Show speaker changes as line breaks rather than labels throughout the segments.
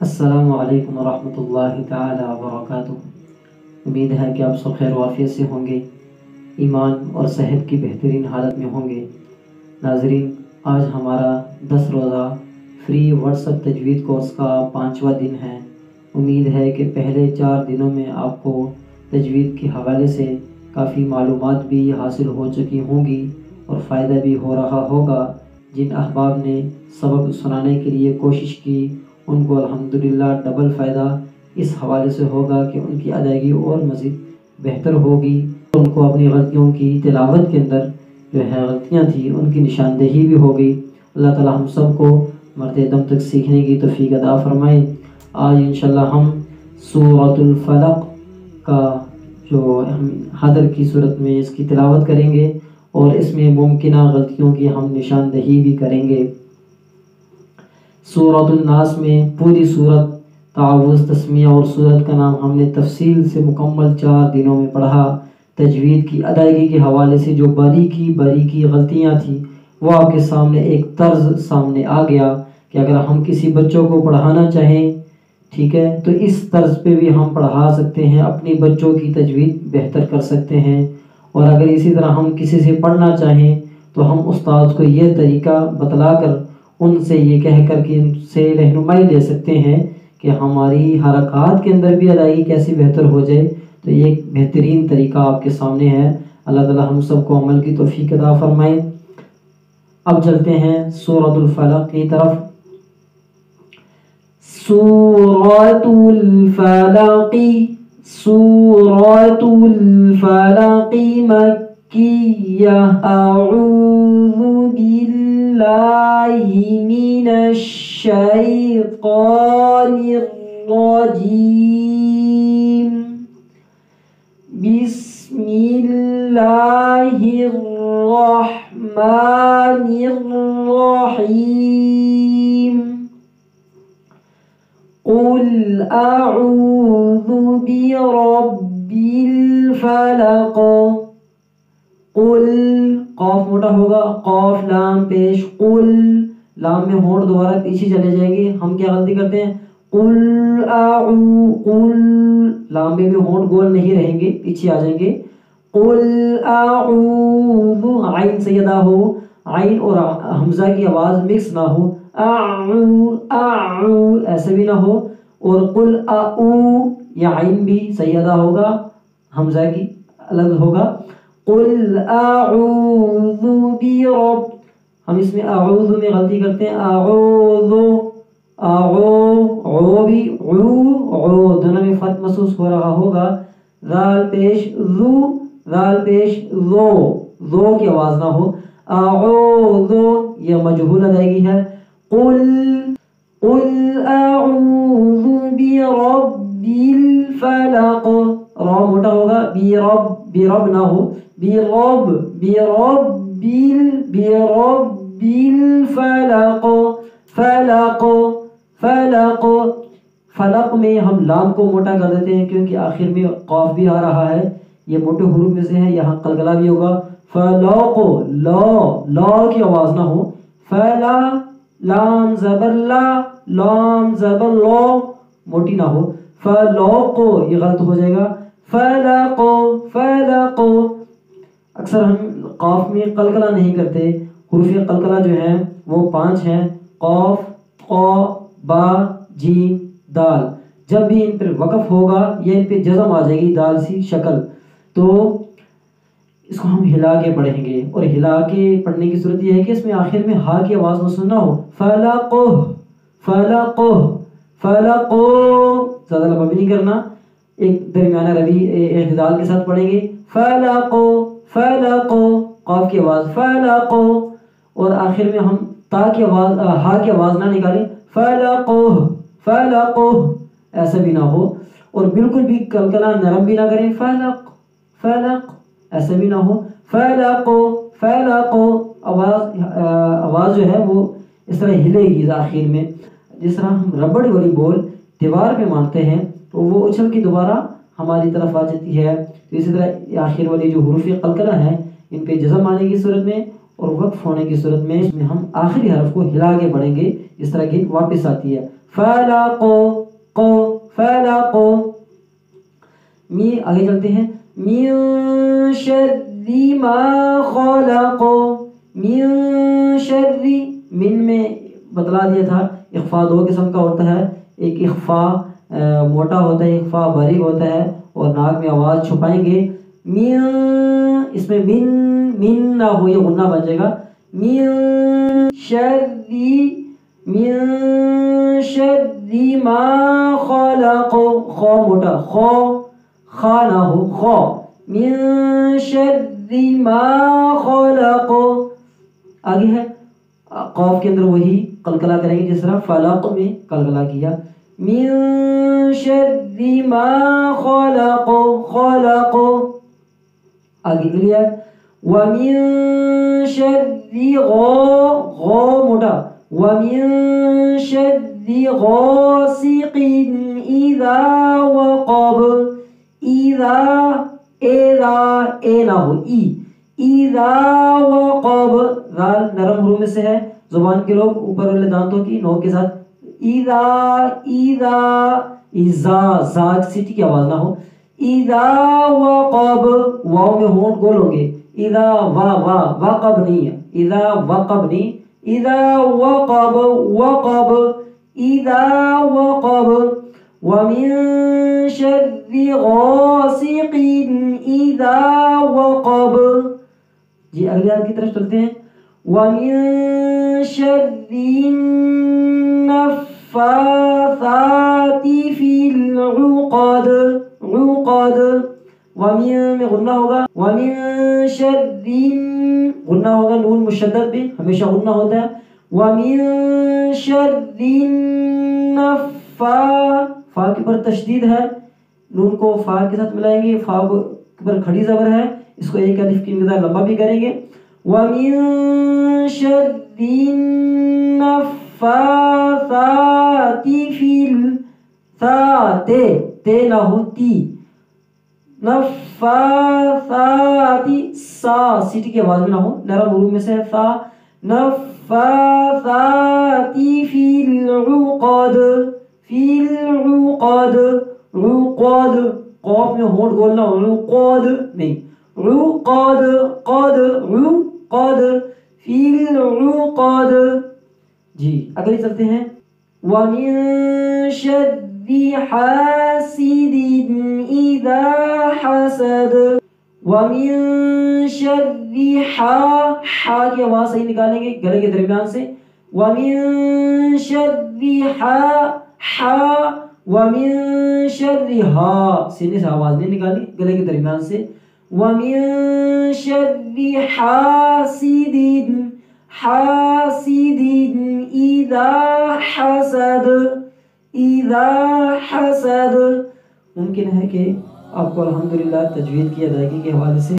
السلام علیکم ورحمۃ اللہ تعالی وبرکاتہ۔ امید ہے کہ آپ سب خیر و عافیت سے ہوں گے، ایمان اور صحت کی بہترین حالت میں ہوں گے۔ ناظرین، آج ہمارا 10 روزہ فری واٹس تجوید کورس کا 5واں دن ہے۔ امید ہے کہ پہلے 4 دنوں میں آپ کو تجوید کے حوالے سے کافی معلومات بھی حاصل ہو چکی ہوں گی اور فائدہ بھی ہو رہا ہوگا۔ جن احباب نے سبق سنانے کے لیے کوشش کی ان کو الحمدللہ ڈبل فائدہ اس حوالے سے ہوگا کہ ان کی ادائیگی اور مزید بہتر ہوگی۔ ان کو اپنی غلطیوں کی تلاوت کے اندر جو ہے غلطیاں تھیں ان کی نشاندہی بھی ہوگی۔ اللہ تعالی ہم سب کو مرتے دم تک سیکھنے کی توفیق عطا فرمائے۔ آج انشاءاللہ ہم سورۃ الفلق کا جو حدر کی صورت میں اس کی تلاوت کریں گے اور اس میں ممکنہ غلطیوں کی ہم نشاندہی بھی کریں گے۔ سورۃ الناس میں پوری صورت آواز، تسمیہ اور صورت کا نام ہم نے تفصیل سے مکمل 4 دنوں میں پڑھا۔ تجوید کی ادائیگی کے حوالے سے جو باریکی غلطیاں تھیں وہ آپ کے سامنے ایک طرز سامنے آ گیا کہ اگر ہم کسی بچوں کو پڑھانا چاہیں، ٹھیک ہے، تو اس طرز پہ بھی ہم پڑھا سکتے ہیں، اپنی بچوں کی تجوید بہتر کر سکتے ہیں۔ اور اگر اسی طرح ہم کسی سے پڑھنا چاہیں تو ہم استاد کو یہ طریقہ بتلا کر ان سے یہ کہہ کر کہ ان سے رہنمائی لے سکتے ہیں کہ ہماری حرکات کے اندر بھی ادائیگی کیسی بہتر ہو جائے۔ تو یہ ایک بہترین طریقہ آپ کے سامنے ہے۔ اللہ تعالی ہم سب کو عمل کی توفیق عطا فرمائے۔ اب چلتے ہیں سورۃ الفلق کی طرف۔ سورۃ الفلق، سورۃ الفلق مکیہ، اعوذ باللہ من الشیطان الرجیم، بسم اللہ الرحمن الرحیم، قل اعوذ برب الفلق، قل قاف موٹا ہوگا، قاف لام پیش، قل لام میں ہونٹ دوبارہ پیچھے چلے جائیں گے۔ ہم کیا غلطی کرتے ہیں؟ قل قل لام میں بھی ہونٹ گول نہیں رہیں گے، پیچھے آ جائیں گے۔ قل اعوذ، عین سیدہ ہو، عین اور حمزہ کی آواز مکس نہ ہو، ایسے بھی نہ ہو۔ اور قل یا عین بھی سیدہ ہوگا، حمزہ کی الگ ہوگا۔ قل اعوذ برب، ہم اس میں اعوذ میں غلطی کرتے ہیں، اعوذ، بھی دونوں میں فرق محسوس ہو رہا ہوگا۔ ذال پیش ذو، ذال پیش ذو کی آواز نہ ہو، اعوذ یہ مجہول ادائیگی ہے۔ قل اعوذ برب الفلق، را موٹا ہوگا، برب نہ ہو، برب الفلق، فلق میں ہم لام کو موٹا کر دیتے ہیں کیونکہ آخر میں قاف بھی آ رہا ہے، یہ موٹے حروف میں سے ہے، یہاں قلقلہ بھی ہوگا۔ فلق، لا کی آواز نہ ہو، فلا لام زبر لا، لام زبر لو موٹی نہ ہو، فلق یہ غلط ہو جائے گا، فلق۔ اکثر ہم قاف میں قلقلہ نہیں کرتے، حروف قلقلہ جو ہیں وہ 5 ہیں، قاف، قا، با، جیم، دال۔ جب بھی ان پر وقف ہوگا یا ان پہ جزم آ جائے گی دال سی شکل، تو اس کو ہم ہلا کے پڑھیں گے۔ اور ہلا کے پڑھنے کی صورت یہ ہے کہ اس میں آخر میں ہا کی آواز مسلم نہ ہو، فلق، زیادہ لمبا بھی نہیں کرنا، ایک درمیانہ روی اعتدال کے ساتھ پڑھیں گے، فلق، قاف کی آواز فلق، اور آخر میں ہم تا کی آواز، ہا کی آواز نہ نکالیں، فلق، ایسا بھی نہ ہو۔ اور بالکل بھی قلقلہ نرم بھی نہ کریں، فلق، ایسا بھی نہ ہو، فلق، آواز جو ہے وہ اس طرح ہلے گی آخر میں، جس طرح ہم ربڑ والی بال دیوار پہ مارتے ہیں تو وہ اچھل کے دوبارہ ہماری طرف آ جاتی ہے۔ تو اسی طرح آخر والی جو حروف قلقلہ ہیں ان پہ جزم آنے کی صورت میں اور وقف ہونے کی صورت میں اس میں ہم آخری حرف کو ہلا کے پڑھیں گے، اس طرح کی واپس آتی ہے، فلق قو فلق. آگے چلتے ہیں. من شر ما خلق. من شر، من میں بتلا دیا تھا اخفا دو قسم کا ہوتا ہے. ایک اخفا موٹا ہوتا ہے، اخفا باریک ہوتا ہے، اور ناک میں آواز چھپائیں گے. من، اس میں من نہ ہو، یہ غنہ بن جائے گا. من شر ما خلق. خو موٹا، خا نہ ہو، خو. من شر ما خلق. آگے ہے قاف کے اندر وہی قلقلہ کریں گے جس طرح فلق میں قلقلہ کیا. من شر ما خلق خلق. آگے کلیئر. ومن شر غو موٹا. ومن شر غاسق اذا وقب. اذا اے نہ ہو، اذا وقب. ذال نرم حروف میں سے ہے، زبان کے لوگ اوپر والے دانتوں کی نوک کے ساتھ اذا زا سیٹی کی آواز نہ ہو. اذا وقب، واو میں ہونٹ گول ہوں گے. اذا وقب نہیں ہے، اذا وقب نہیں. اذا وقب اذا وقب. ومن شر غاسق اذا وقب. جی اگلی آیت کی طرف چلتے ہیں. ومن شر النفاثات في العقد. عقد، ومن میں غنہ ہوگا. ومن شر، غنہ ہوگا نون مشدد پہ، ہمیشہ غنہ ہوتا ہے. ومن شر فا کے پر تشدید ہے، نون کو فا کے ساتھ ملائیں گے. فا کے پر کھڑی زبر ہے، اس کو ایک الف کی مقدار لمبا بھی کریں گے. ومن شر النفاثات في تے نہ ہو، تی. نفاثات، سا سیٹی کی آواز میں نہ ہو، نرم حروف میں سے ہے سا. نفاثات في العقد. في العقد. عقد، قاف میں ہونٹ گول نہ ہو، عقد نہیں. عقد عقد في العقد. جی اگلے چلتے ہیں. ومن شر حاسد اذا حسد. ومن شر حا کی آواز صحیح نکالیں گے گلے کے درمیان سے. ومن شر حا. ومن شر ہا، سینے سے آواز نہیں نکالی، گلے کے درمیان سے. ومن شر حاسد اذا حسد. اذا حسد. ممکن ہے کہ آپ کو الحمدللہ تجوید کی ادائیگی کے حوالے سے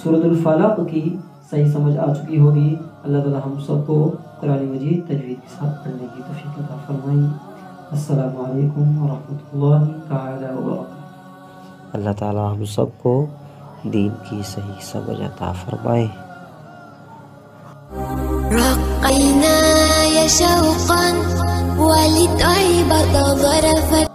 سورۃ الفلق کی صحیح سمجھ آ چکی ہوگی. اللہ تعالی ہم سب کو قرآن مجید تجوید کے ساتھ پڑھنے کی توفیق عطا فرمائے. السلام علیکم ورحمۃ اللہ تعالی وبرکاتہ.
اللہ تعالی ہم سب کو دین کی صحیح سمجھ عطا فرمائے.
رقينا يا شوقا ولطيبة ظرفت